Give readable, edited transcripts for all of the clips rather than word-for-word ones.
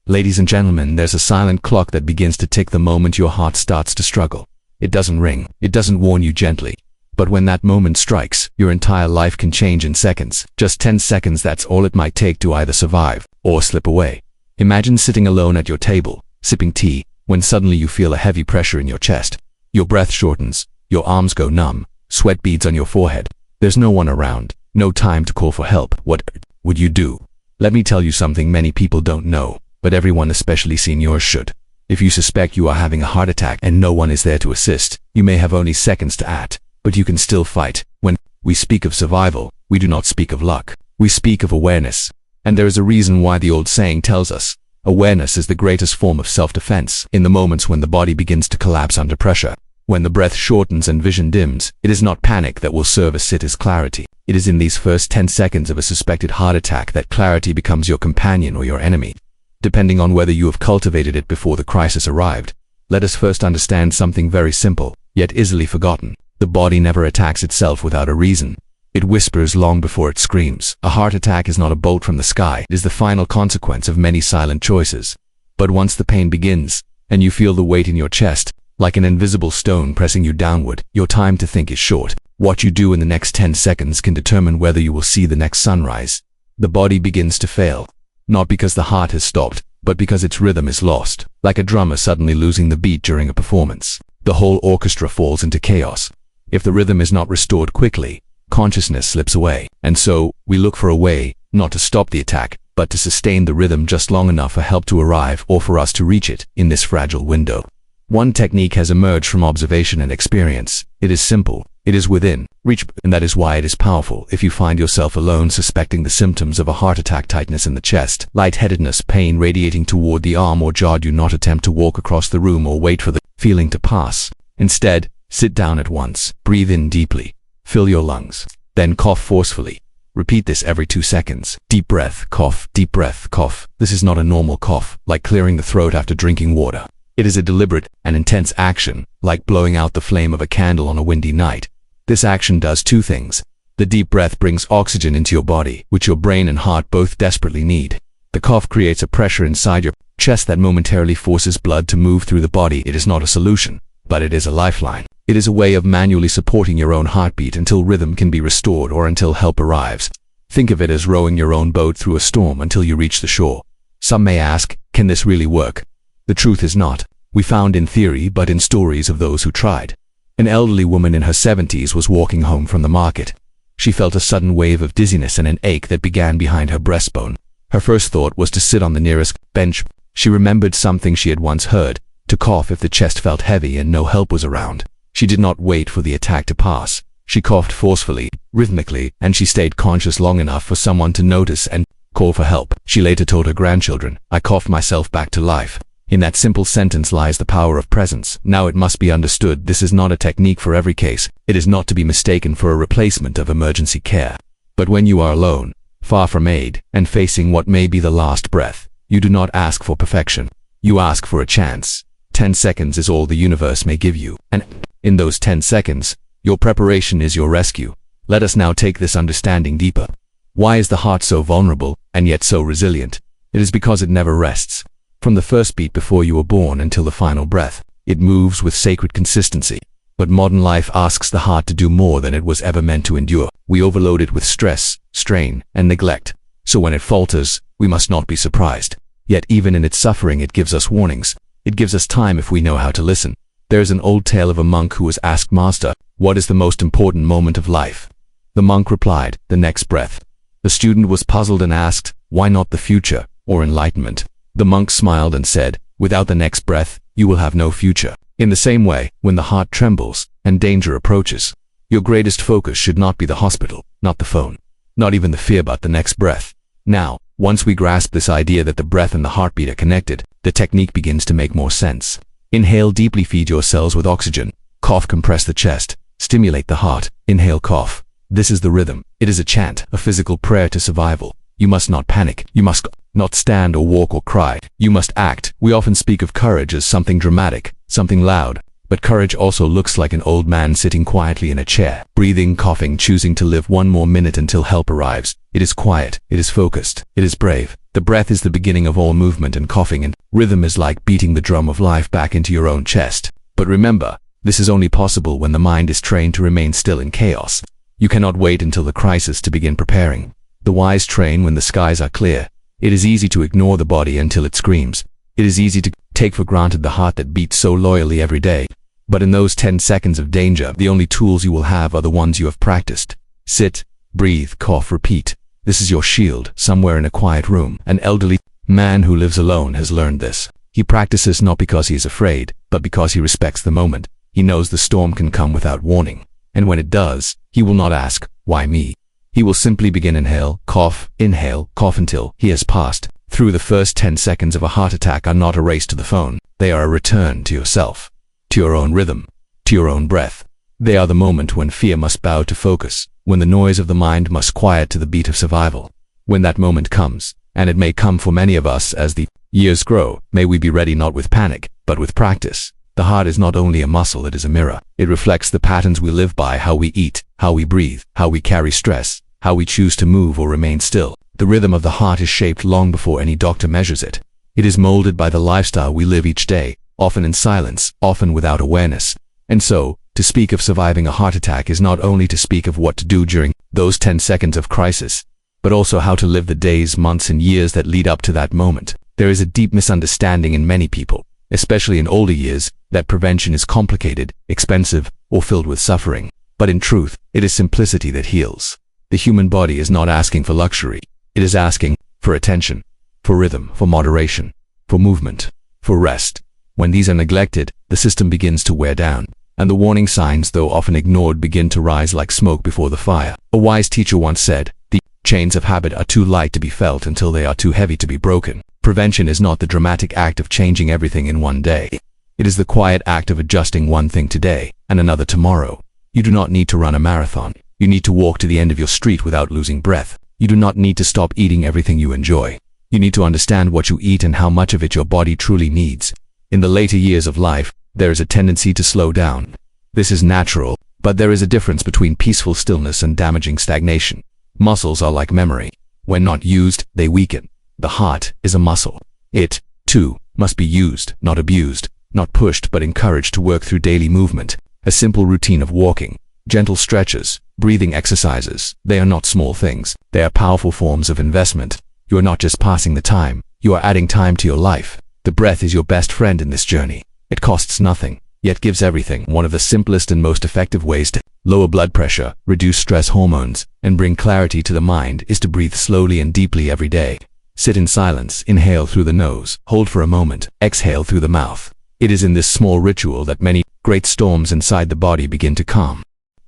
Ladies and gentlemen, there's a silent clock that begins to tick the moment your heart starts to struggle. It doesn't ring, it doesn't warn you gently. But when that moment strikes, your entire life can change in seconds. Just 10 seconds, that's all it might take to either survive or slip away. Imagine sitting alone at your table, sipping tea, when suddenly you feel a heavy pressure in your chest. Your breath shortens, your arms go numb, sweat beads on your forehead. There's no one around, no time to call for help. What would you do? Let me tell you something many people don't know, but everyone, especially seniors, should. If you suspect you are having a heart attack and no one is there to assist, you may have only seconds to act, but you can still fight. When we speak of survival, we do not speak of luck. We speak of awareness. And there is a reason why the old saying tells us, awareness is the greatest form of self-defense. In the moments when the body begins to collapse under pressure, when the breath shortens and vision dims, it is not panic that will serve as clarity. It is in these first 10 seconds of a suspected heart attack that clarity becomes your companion or your enemy, depending on whether you have cultivated it before the crisis arrived. Let us first understand something very simple, yet easily forgotten. The body never attacks itself without a reason. It whispers long before it screams. A heart attack is not a bolt from the sky. It is the final consequence of many silent choices. But once the pain begins, and you feel the weight in your chest, like an invisible stone pressing you downward, your time to think is short. What you do in the next 10 seconds can determine whether you will see the next sunrise. The body begins to fail, not because the heart has stopped, but because its rhythm is lost. Like a drummer suddenly losing the beat during a performance, the whole orchestra falls into chaos. If the rhythm is not restored quickly, consciousness slips away. And so, we look for a way, not to stop the attack, but to sustain the rhythm just long enough for help to arrive or for us to reach it in this fragile window. One technique has emerged from observation and experience. It is simple. It is within reach, and that is why it is powerful. If you find yourself alone suspecting the symptoms of a heart attack, tightness in the chest, lightheadedness, pain radiating toward the arm or jaw, do not attempt to walk across the room or wait for the feeling to pass. Instead, sit down at once, breathe in deeply, fill your lungs, then cough forcefully. Repeat this every 2 seconds. Deep breath, cough, deep breath, cough. This is not a normal cough, like clearing the throat after drinking water. It is a deliberate and intense action, like blowing out the flame of a candle on a windy night. This action does 2 things. The deep breath brings oxygen into your body, which your brain and heart both desperately need. The cough creates a pressure inside your chest that momentarily forces blood to move through the body. It is not a solution, but it is a lifeline. It is a way of manually supporting your own heartbeat until rhythm can be restored or until help arrives. Think of it as rowing your own boat through a storm until you reach the shore. Some may ask, can this really work? The truth is not. We found in theory, but in stories of those who tried. An elderly woman in her 70s was walking home from the market. She felt a sudden wave of dizziness and an ache that began behind her breastbone. Her first thought was to sit on the nearest bench. She remembered something she had once heard, to cough if the chest felt heavy and no help was around. She did not wait for the attack to pass. She coughed forcefully, rhythmically, and she stayed conscious long enough for someone to notice and call for help. She later told her grandchildren, "I coughed myself back to life." In that simple sentence lies the power of presence. Now it must be understood, this is not a technique for every case. It is not to be mistaken for a replacement of emergency care. But when you are alone, far from aid, and facing what may be the last breath, you do not ask for perfection. You ask for a chance. 10 seconds is all the universe may give you. And in those 10 seconds, your preparation is your rescue. Let us now take this understanding deeper. Why is the heart so vulnerable, and yet so resilient? It is because it never rests. From the first beat before you were born until the final breath, it moves with sacred consistency. But modern life asks the heart to do more than it was ever meant to endure. We overload it with stress, strain, and neglect. So when it falters, we must not be surprised. Yet even in its suffering it gives us warnings. It gives us time if we know how to listen. There is an old tale of a monk who was asked, "Master, what is the most important moment of life?" The monk replied, "The next breath." The student was puzzled and asked, "Why not the future, or enlightenment?" The monk smiled and said, "Without the next breath, you will have no future." In the same way, when the heart trembles and danger approaches, your greatest focus should not be the hospital, not the phone, not even the fear, but the next breath. Now, once we grasp this idea that the breath and the heartbeat are connected, the technique begins to make more sense. Inhale deeply, feed your cells with oxygen. Cough, compress the chest, stimulate the heart. Inhale, cough. This is the rhythm. It is a chant, a physical prayer to survival. You must not panic. You must not stand or walk or cry. You must act. We often speak of courage as something dramatic, something loud, But courage also looks like an old man sitting quietly in a chair, breathing, coughing, choosing to live one more minute until help arrives. It is quiet, it is focused, it is brave. The breath is the beginning of all movement, and coughing and rhythm is like beating the drum of life back into your own chest. But remember, this is only possible when the mind is trained to remain still in chaos. You cannot wait until the crisis to begin preparing. The wise train when the skies are clear. It is easy to ignore the body until it screams. It is easy to take for granted the heart that beats so loyally every day. But in those 10 seconds of danger, the only tools you will have are the ones you have practiced. Sit, breathe, cough, repeat. This is your shield, somewhere in a quiet room. An elderly man who lives alone has learned this. He practices not because he is afraid, but because he respects the moment. He knows the storm can come without warning. And when it does, he will not ask, "Why me?" He will simply begin inhale, cough until he has passed through. The first 10 seconds of a heart attack are not a race to the phone. They are a return to yourself, to your own rhythm, to your own breath. They are the moment when fear must bow to focus, when the noise of the mind must quiet to the beat of survival. When that moment comes, and it may come for many of us as the years grow, may we be ready not with panic, but with practice. The heart is not only a muscle, it is a mirror. It reflects the patterns we live by, how we eat, how we breathe, how we carry stress, how we choose to move or remain still. The rhythm of the heart is shaped long before any doctor measures it. It is molded by the lifestyle we live each day, often in silence, often without awareness. And so, to speak of surviving a heart attack is not only to speak of what to do during those 10 seconds of crisis, but also how to live the days, months, and years that lead up to that moment. There is a deep misunderstanding in many people, especially in older years, that prevention is complicated, expensive, or filled with suffering. But in truth, it is simplicity that heals. The human body is not asking for luxury. It is asking for attention, for rhythm, for moderation, for movement, for rest. When these are neglected, the system begins to wear down, and the warning signs, though often ignored, begin to rise like smoke before the fire. A wise teacher once said, "The chains of habit are too light to be felt until they are too heavy to be broken." Prevention is not the dramatic act of changing everything in one day. It is the quiet act of adjusting one thing today and another tomorrow. You do not need to run a marathon. You need to walk to the end of your street without losing breath. You do not need to stop eating everything you enjoy. You need to understand what you eat and how much of it your body truly needs. In the later years of life, there is a tendency to slow down. This is natural, but there is a difference between peaceful stillness and damaging stagnation. Muscles are like memory. When not used, they weaken. The heart is a muscle. It, too, must be used, not abused, not pushed but encouraged to work through daily movement. A simple routine of walking, gentle stretches, breathing exercises, they are not small things. They are powerful forms of investment. You are not just passing the time, you are adding time to your life. The breath is your best friend in this journey. It costs nothing, yet gives everything. One of the simplest and most effective ways to lower blood pressure, reduce stress hormones, and bring clarity to the mind is to breathe slowly and deeply every day. Sit in silence, inhale through the nose, hold for a moment, exhale through the mouth. It is in this small ritual that many great storms inside the body begin to calm.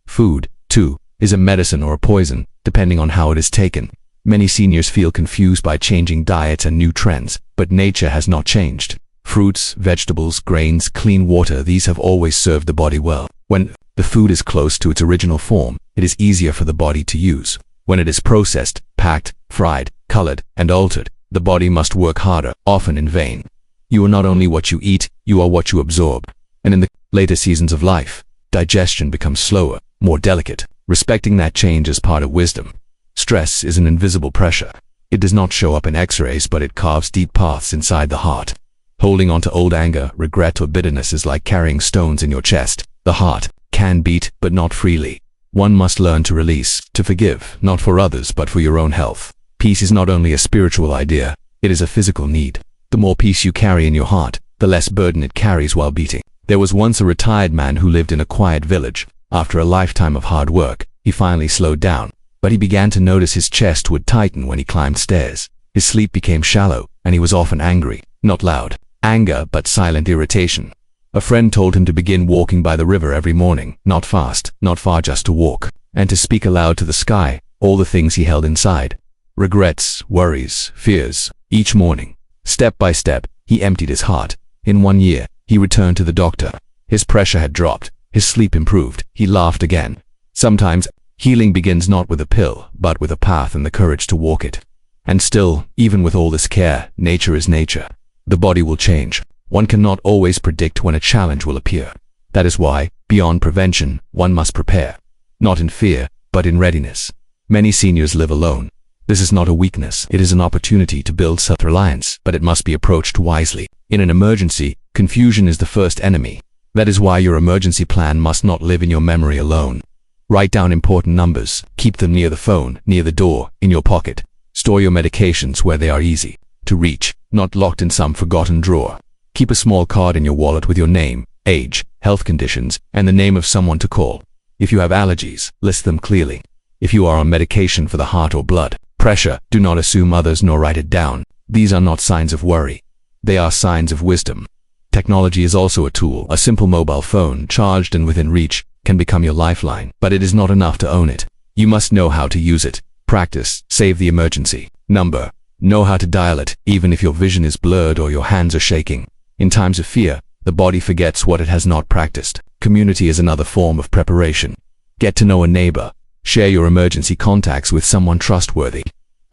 Food, too, is a medicine or a poison, depending on how it is taken. Many seniors feel confused by changing diets and new trends, but nature has not changed. Fruits, vegetables, grains, clean water, these have always served the body well. When the food is close to its original form, it is easier for the body to use. When it is processed, packed, fried, colored, and altered, the body must work harder, often in vain. You are not only what you eat, you are what you absorb. And in the later seasons of life, digestion becomes slower, more delicate. Respecting that change is part of wisdom. Stress is an invisible pressure. It does not show up in x-rays, but it carves deep paths inside the heart. Holding on to old anger, regret, or bitterness is like carrying stones in your chest. The heart can beat, but not freely. One must learn to release, to forgive, not for others, but for your own health. Peace is not only a spiritual idea, it is a physical need. The more peace you carry in your heart, the less burden it carries while beating. There was once a retired man who lived in a quiet village. After a lifetime of hard work, he finally slowed down, but he began to notice his chest would tighten when he climbed stairs. His sleep became shallow, and he was often angry, not loud anger, but silent irritation. A friend told him to begin walking by the river every morning, not fast, not far, just to walk, and to speak aloud to the sky all the things he held inside. Regrets, worries, fears. Each morning, step by step, he emptied his heart. In 1 year, he returned to the doctor. His pressure had dropped, his sleep improved, he laughed again. Sometimes, healing begins not with a pill, but with a path and the courage to walk it. And still, even with all this care, nature is nature. The body will change. One cannot always predict when a challenge will appear. That is why, beyond prevention, one must prepare. Not in fear, but in readiness. Many seniors live alone. This is not a weakness, it is an opportunity to build self-reliance, but it must be approached wisely. In an emergency, confusion is the first enemy. That is why your emergency plan must not live in your memory alone. Write down important numbers, keep them near the phone, near the door, in your pocket. Store your medications where they are easy to reach, not locked in some forgotten drawer. Keep a small card in your wallet with your name, age, health conditions, and the name of someone to call. If you have allergies, list them clearly. If you are on medication for the heart or blood pressure, do not assume others nor write it down. These are not signs of worry. They are signs of wisdom. Technology is also a tool. A simple mobile phone, charged and within reach, can become your lifeline, but it is not enough to own it. You must know how to use it. Practice, save the emergency number. Know how to dial it, even if your vision is blurred or your hands are shaking. In times of fear, the body forgets what it has not practiced. Community is another form of preparation. Get to know a neighbor. Share your emergency contacts with someone trustworthy.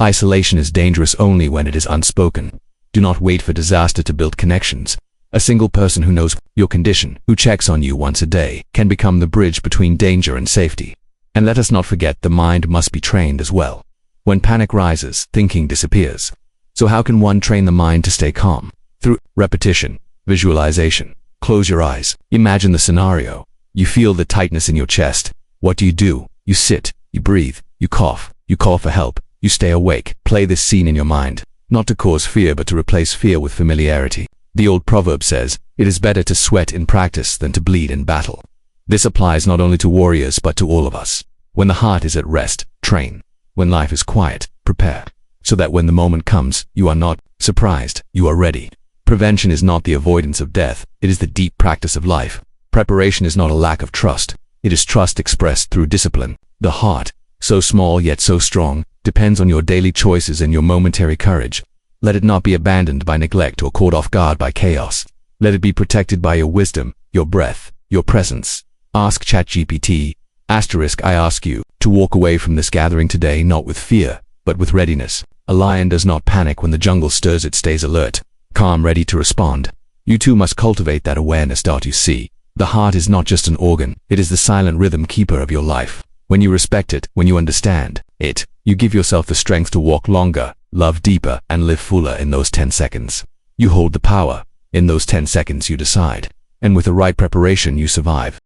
Isolation is dangerous only when it is unspoken. Do not wait for disaster to build connections. A single person who knows your condition, who checks on you once a day, can become the bridge between danger and safety. And let us not forget, the mind must be trained as well. When panic rises, thinking disappears. So how can one train the mind to stay calm? Through repetition, visualization. Close your eyes. Imagine the scenario. You feel the tightness in your chest. What do? You sit, you breathe, you cough, you call for help, you stay awake. Play this scene in your mind, not to cause fear but to replace fear with familiarity. The old proverb says, it is better to sweat in practice than to bleed in battle. This applies not only to warriors but to all of us. When the heart is at rest, train. When life is quiet, prepare. So that when the moment comes, you are not surprised, you are ready. Prevention is not the avoidance of death, it is the deep practice of life. Preparation is not a lack of trust. It is trust expressed through discipline. The heart, so small yet so strong, depends on your daily choices and your momentary courage. Let it not be abandoned by neglect or caught off guard by chaos. Let it be protected by your wisdom, your breath, your presence. Ask ChatGPT, I ask you, to walk away from this gathering today not with fear, but with readiness. A lion does not panic when the jungle stirs, it stays alert, calm, ready to respond. You too must cultivate that awareness. You see, the heart is not just an organ, it is the silent rhythm keeper of your life. When you respect it, when you understand it, you give yourself the strength to walk longer, love deeper, and live fuller in those 10 seconds. You hold the power. In those 10 seconds you decide. And with the right preparation you survive.